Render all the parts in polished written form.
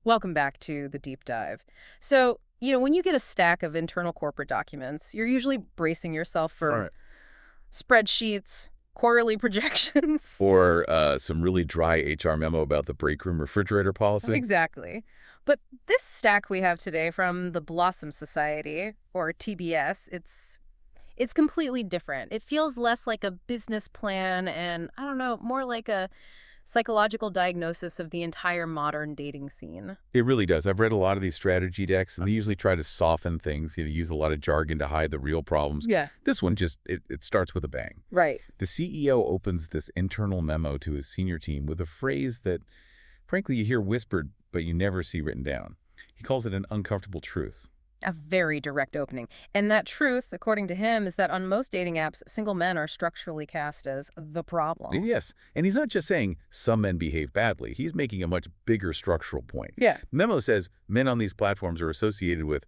Welcome back to the deep dive. So, when you get a stack of internal corporate documents, you're usually bracing yourself All for right. spreadsheets, quarterly projections. Or some really dry HR memo about the break room refrigerator policy. Exactly. But this stack we have today from the Blossom Society, or TBS, it's completely different. It feels less like a business plan and, I don't know, more like a psychological diagnosis of the entire modern dating scene. It really does. I've read a lot of these strategy decks, and they usually try to soften things, use a lot of jargon to hide the real problems. Yeah. This one it starts with a bang. Right. The CEO opens this internal memo to his senior team with a phrase that, frankly, you hear whispered, but you never see written down. He calls it an uncomfortable truth. A very direct opening. And that truth, according to him, is that on most dating apps, single men are structurally cast as the problem. Yes, and he's not just saying some men behave badly. He's making a much bigger structural point. Yeah. Memo says men on these platforms are associated with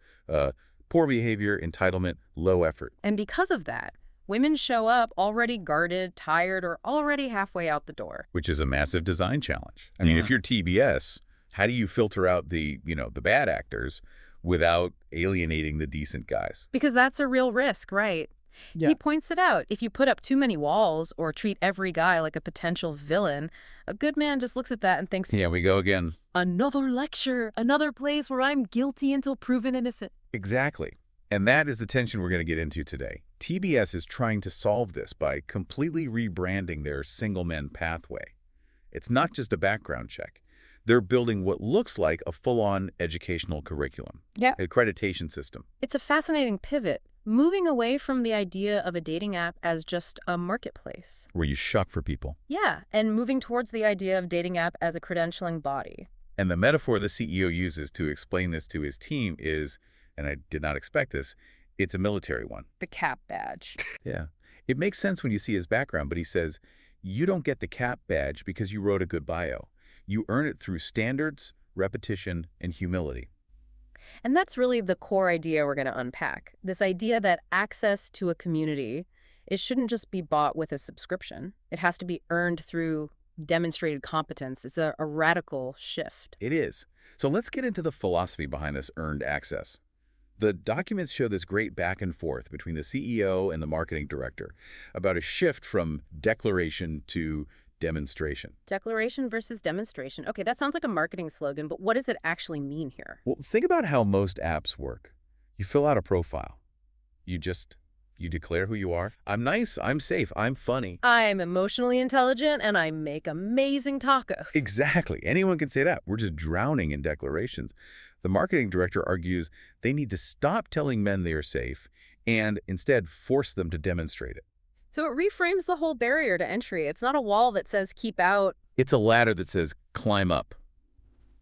poor behavior, entitlement, low effort. And because of that, women show up already guarded, tired, or already halfway out the door. Which is a massive design challenge. I mean, if you're TBS, how do you filter out the bad actors without alienating the decent guys? Because that's a real risk, right? Yeah. He points it out. If you put up too many walls or treat every guy like a potential villain, a good man just looks at that and thinks, Yeah, we go again. another lecture, another place where I'm guilty until proven innocent. Exactly. And that is the tension we're going to get into today. TBS is trying to solve this by completely rebranding their single men pathway. It's not just a background check. They're building what looks like a full-on educational curriculum, Yeah. accreditation system. It's a fascinating pivot, moving away from the idea of a dating app as just a marketplace. Where you shuck for people. Yeah, and moving towards the idea of dating app as a credentialing body. And the metaphor the CEO uses to explain this to his team is, and I did not expect this, it's a military one. The cap badge. Yeah. It makes sense when you see his background, but he says, you don't get the cap badge because you wrote a good bio. You earn it through standards, repetition, and humility. And that's really the core idea we're going to unpack. This idea that access to a community, it shouldn't just be bought with a subscription. It has to be earned through demonstrated competence. It's a radical shift. It is. So let's get into the philosophy behind this earned access. The documents show this great back and forth between the CEO and the marketing director about a shift from declaration to demonstration. Declaration versus demonstration. Okay, that sounds like a marketing slogan, but what does it actually mean here? Well, think about how most apps work. You fill out a profile. You declare who you are. I'm nice, I'm safe, I'm funny. I'm emotionally intelligent and I make amazing tacos. Exactly. Anyone can say that. We're just drowning in declarations. The marketing director argues they need to stop telling men they are safe and instead force them to demonstrate it. So it reframes the whole barrier to entry. It's not a wall that says keep out. It's a ladder that says climb up.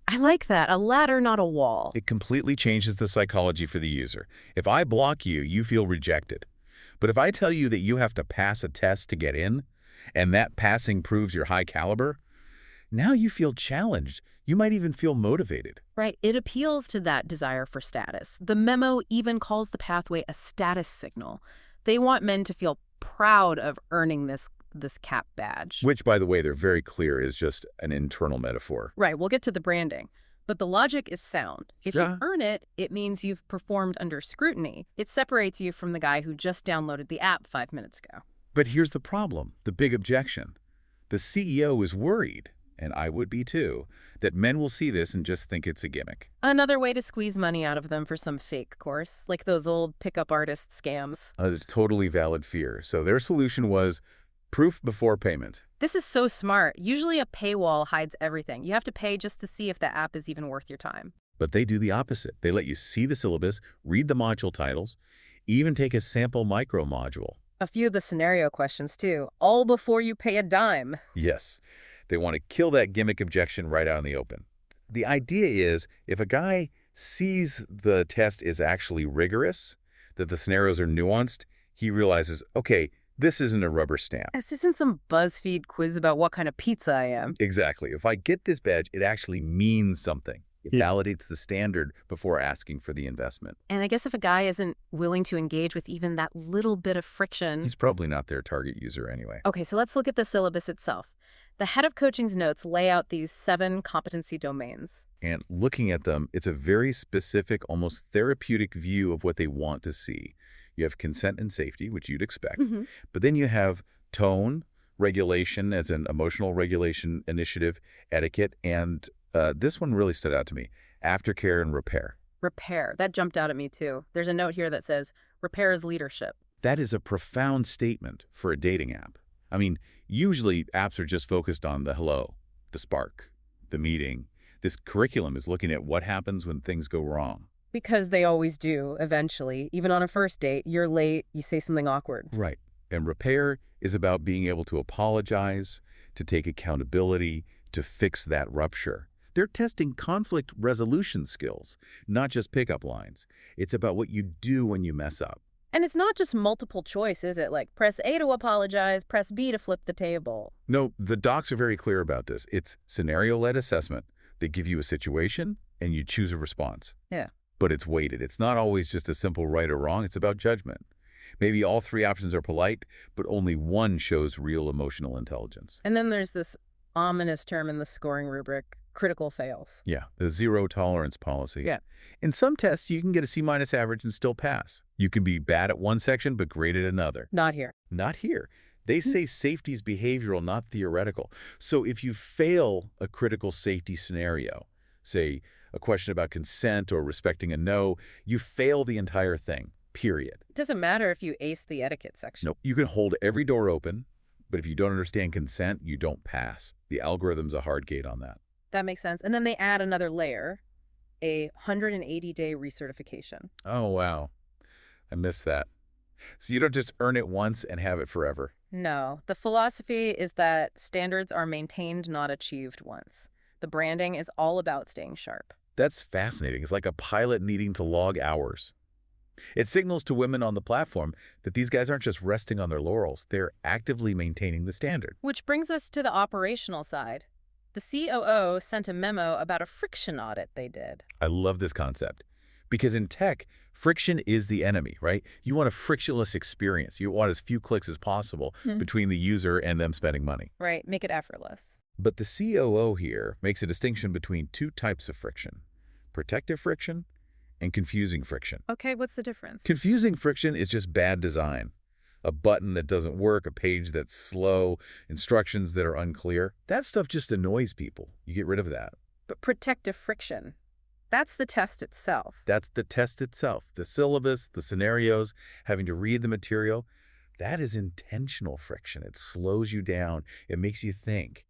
I like that. A ladder, not a wall. It completely changes the psychology for the user. If I block you, you feel rejected. But if I tell you that you have to pass a test to get in, and that passing proves your high caliber, now you feel challenged. You might even feel motivated. Right. It appeals to that desire for status. The memo even calls the pathway a status signal. They want men to feel proud of earning this cap badge. Which, by the way, they're very clear is just an internal metaphor. Right. We'll get to the branding. But the logic is sound. If you earn it, it means you've performed under scrutiny. It separates you from the guy who just downloaded the app 5 minutes ago. But here's the problem, the big objection. The CEO is worried, and I would be too, that men will see this and just think it's a gimmick. Another way to squeeze money out of them for some fake course, like those old pickup artist scams. A totally valid fear. So their solution was proof before payment. This is so smart. Usually a paywall hides everything. You have to pay just to see if the app is even worth your time. But they do the opposite. They let you see the syllabus, read the module titles, even take a sample micro module. A few of the scenario questions, too, all before you pay a dime. Yes. They want to kill that gimmick objection right out in the open. The idea is if a guy sees the test is actually rigorous, that the scenarios are nuanced, he realizes, okay, this isn't a rubber stamp. This isn't some BuzzFeed quiz about what kind of pizza I am. Exactly. If I get this badge, it actually means something. It validates the standard before asking for the investment. And I guess if a guy isn't willing to engage with even that little bit of friction... He's probably not their target user anyway. Okay, so let's look at the syllabus itself. The head of coaching's notes lay out these 7 competency domains. And looking at them, it's a very specific, almost therapeutic view of what they want to see. You have consent and safety, which you'd expect, Hmm. but then you have tone, regulation as an emotional regulation initiative, etiquette, and this one really stood out to me, aftercare and repair. Repair. That jumped out at me, too. There's a note here that says, repair is leadership. That is a profound statement for a dating app. I mean, usually apps are just focused on the hello, the spark, the meeting. This curriculum is looking at what happens when things go wrong. Because they always do, eventually. Even on a first date, you're late, you say something awkward. Right. And repair is about being able to apologize, to take accountability, to fix that rupture. They're testing conflict resolution skills, not just pickup lines. It's about what you do when you mess up. And it's not just multiple choice, is it? Like, press A to apologize, press B to flip the table. No, the docs are very clear about this. It's scenario-led assessment. They give you a situation, and you choose a response. Yeah. But it's weighted. It's not always just a simple right or wrong. It's about judgment. Maybe all 3 options are polite, but only one shows real emotional intelligence. And then there's this ominous term in the scoring rubric, critical fails. Yeah, the zero tolerance policy. Yeah. In some tests, you can get a C- average and still pass. You can be bad at one section, but great at another. Not here. Not here. They say safety is behavioral, not theoretical. So if you fail a critical safety scenario, say a question about consent or respecting a no, you fail the entire thing, period. It doesn't matter if you ace the etiquette section. No, you can hold every door open, but if you don't understand consent, you don't pass. The algorithm's a hard gate on that. That makes sense. And then they add another layer, a 180-day recertification. Oh, wow. I missed that. So you don't just earn it once and have it forever. No, the philosophy is that standards are maintained, not achieved once. The branding is all about staying sharp. That's fascinating. It's like a pilot needing to log hours. It signals to women on the platform that these guys aren't just resting on their laurels. They're actively maintaining the standard. Which brings us to the operational side. The COO sent a memo about a friction audit they did. I love this concept. Because in tech, friction is the enemy, right? You want a frictionless experience. You want as few clicks as possible between the user and them spending money. Right, make it effortless. But the COO here makes a distinction between 2 types of friction: protective friction and confusing friction. Okay, what's the difference? Confusing friction is just bad design. A button that doesn't work, a page that's slow, instructions that are unclear. That stuff just annoys people. You get rid of that. But protective friction, that's the test itself. That's the test itself. The syllabus, the scenarios, having to read the material. That is intentional friction. It slows you down. It makes you think.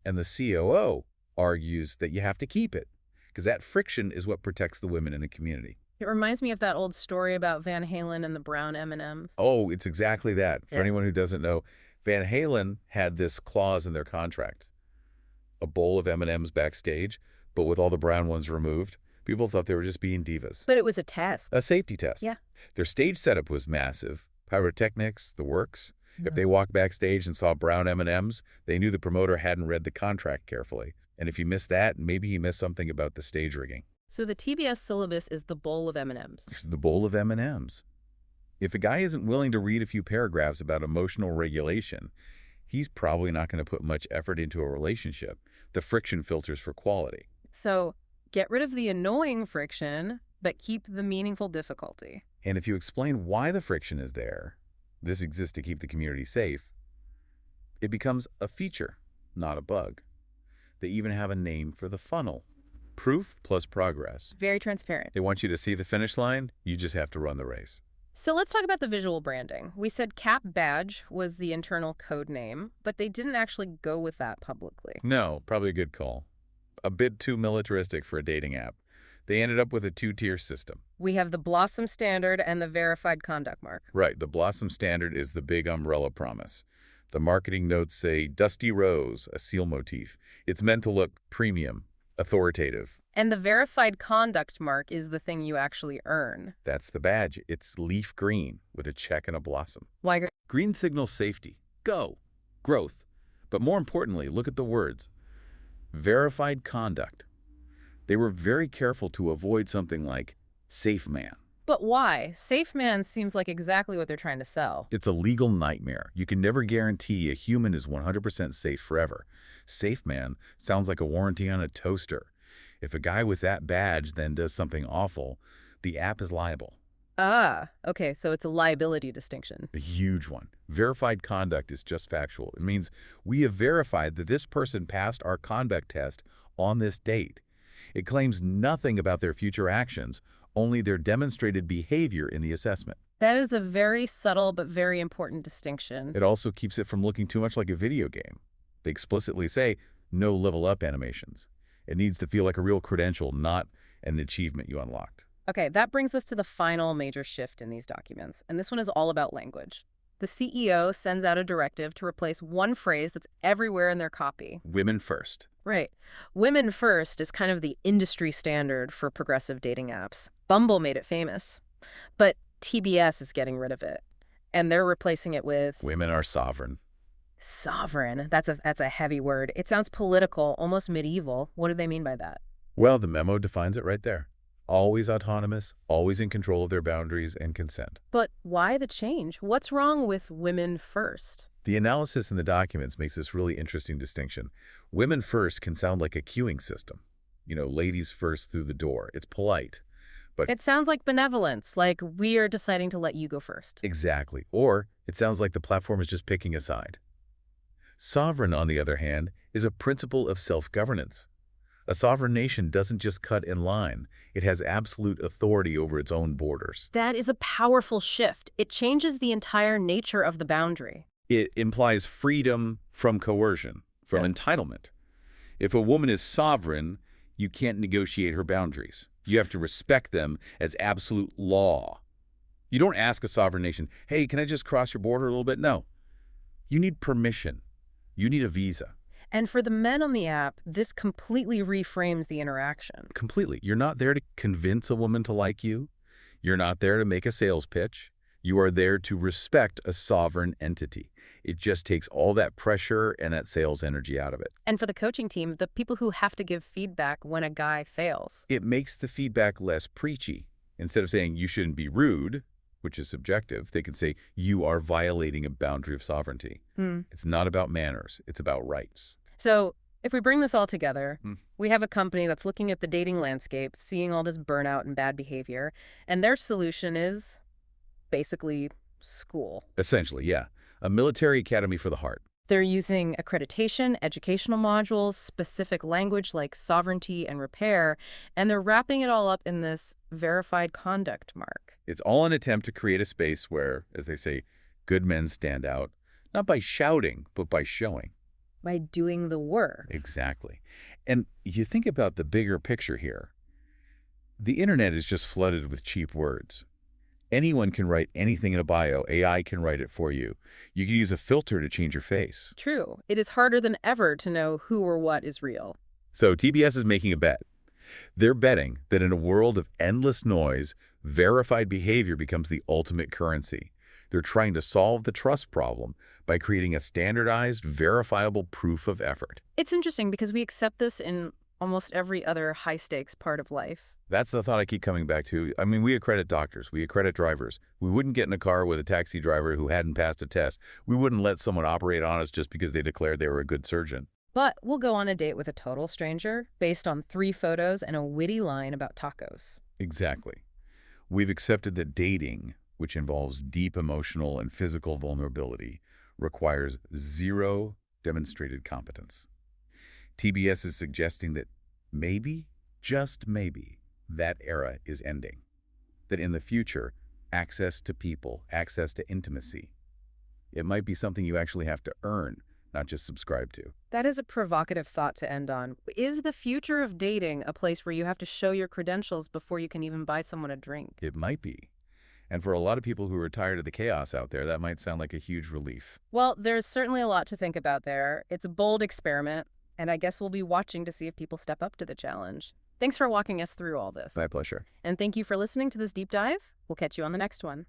And the COO argues that you have to keep it, because that friction is what protects the women in the community. It reminds me of that old story about Van Halen and the brown M&Ms. Oh, it's exactly that. For Yeah. anyone who doesn't know, Van Halen had this clause in their contract. A bowl of M&Ms backstage, but with all the brown ones removed. People thought they were just being divas. But it was a test. A safety test. Yeah. Their stage setup was massive. Pyrotechnics, the works. If they walked backstage and saw brown M&Ms, they knew the promoter hadn't read the contract carefully. And if you missed that, maybe he missed something about the stage rigging. So the TBS syllabus is the bowl of M&Ms. There's the bowl of M&Ms. If a guy isn't willing to read a few paragraphs about emotional regulation, he's probably not going to put much effort into a relationship. The friction filters for quality. So get rid of the annoying friction, but keep the meaningful difficulty. And if you explain why the friction is there, this exists to keep the community safe, it becomes a feature, not a bug. They even have a name for the funnel. Proof plus progress. Very transparent. They want you to see the finish line. You just have to run the race. So let's talk about the visual branding. We said CAP badge was the internal code name, but they didn't actually go with that publicly. No, probably a good call. A bit too militaristic for a dating app. They ended up with a 2-tier system. We have the Blossom Standard and the Verified Conduct Mark. Right, the Blossom Standard is the big umbrella promise. The marketing notes say Dusty Rose, a seal motif. It's meant to look premium, authoritative. And the Verified Conduct Mark is the thing you actually earn. That's the badge. It's leaf green with a check and a blossom. Why? Green signals safety. Go. Growth. But more importantly, look at the words. Verified conduct. They were very careful to avoid something like safe man. But why? Safe man seems like exactly what they're trying to sell. It's a legal nightmare. You can never guarantee a human is 100% safe forever. Safe man sounds like a warranty on a toaster. If a guy with that badge then does something awful, the app is liable. Ah, okay, so it's a liability distinction. A huge one. Verified conduct is just factual. It means we have verified that this person passed our conduct test on this date. It claims nothing about their future actions, only their demonstrated behavior in the assessment. That is a very subtle but very important distinction. It also keeps it from looking too much like a video game. They explicitly say no level up animations. It needs to feel like a real credential, not an achievement you unlocked. Okay, that brings us to the final major shift in these documents, and this one is all about language. The CEO sends out a directive to replace one phrase that's everywhere in their copy. Women first. Right. Women first is kind of the industry standard for progressive dating apps. Bumble made it famous. But TBS is getting rid of it, and they're replacing it with Women are sovereign. sovereign. That's a heavy word. It sounds political, almost medieval. What do they mean by that? Well, the memo defines it right there. Always autonomous, always in control of their boundaries and consent. But why the change? What's wrong with women first? The analysis in the documents makes this really interesting distinction. Women first can sound like a queuing system. Ladies first through the door. It's polite. But It sounds like benevolence, like we are deciding to let you go first. exactly. Or it sounds like the platform is just picking a side. Sovereign, on the other hand, is a principle of self-governance. A sovereign nation doesn't just cut in line. It has absolute authority over its own borders. That is a powerful shift. It changes the entire nature of the boundary. It implies freedom from coercion, from Yeah. entitlement. If a woman is sovereign, you can't negotiate her boundaries. You have to respect them as absolute law. You don't ask a sovereign nation, hey, can I just cross your border a little bit? No. You need permission. You need a visa. And for the men on the app, this completely reframes the interaction. Completely. You're not there to convince a woman to like you. You're not there to make a sales pitch. You are there to respect a sovereign entity. It just takes all that pressure and that sales energy out of it. And for the coaching team, the people who have to give feedback when a guy fails. It makes the feedback less preachy. Instead of saying you shouldn't be rude, which is subjective, they can say you are violating a boundary of sovereignty. It's not about manners. It's about rights. So if we bring this all together, Hmm. we have a company that's looking at the dating landscape, seeing all this burnout and bad behavior, and their solution is basically school. Essentially, yeah. A military academy for the heart. They're using accreditation, educational modules, specific language like sovereignty and repair, and they're wrapping it all up in this verified conduct mark. It's all an attempt to create a space where, as they say, good men stand out, not by shouting, but by showing. By doing the work. Exactly. And you think about the bigger picture here. The internet is just flooded with cheap words. Anyone can write anything in a bio. AI can write it for you. You can use a filter to change your face. True. It is harder than ever to know who or what is real. So TBS is making a bet. They're betting that in a world of endless noise, verified behavior becomes the ultimate currency. They're trying to solve the trust problem by creating a standardized, verifiable proof of effort. It's interesting because we accept this in almost every other high-stakes part of life. That's the thought I keep coming back to. I mean, we accredit doctors. We accredit drivers. We wouldn't get in a car with a taxi driver who hadn't passed a test. We wouldn't let someone operate on us just because they declared they were a good surgeon. But we'll go on a date with a total stranger based on 3 photos and a witty line about tacos. Exactly. We've accepted that dating, which involves deep emotional and physical vulnerability, requires zero demonstrated competence. TBS is suggesting that maybe, just maybe, that era is ending. That in the future, access to people, access to intimacy, it might be something you actually have to earn, not just subscribe to. That is a provocative thought to end on. Is the future of dating a place where you have to show your credentials before you can even buy someone a drink? It might be. And for a lot of people who are tired of the chaos out there, that might sound like a huge relief. Well, there's certainly a lot to think about there. It's a bold experiment, and I guess we'll be watching to see if people step up to the challenge. Thanks for walking us through all this. My pleasure. And thank you for listening to this deep dive. We'll catch you on the next one.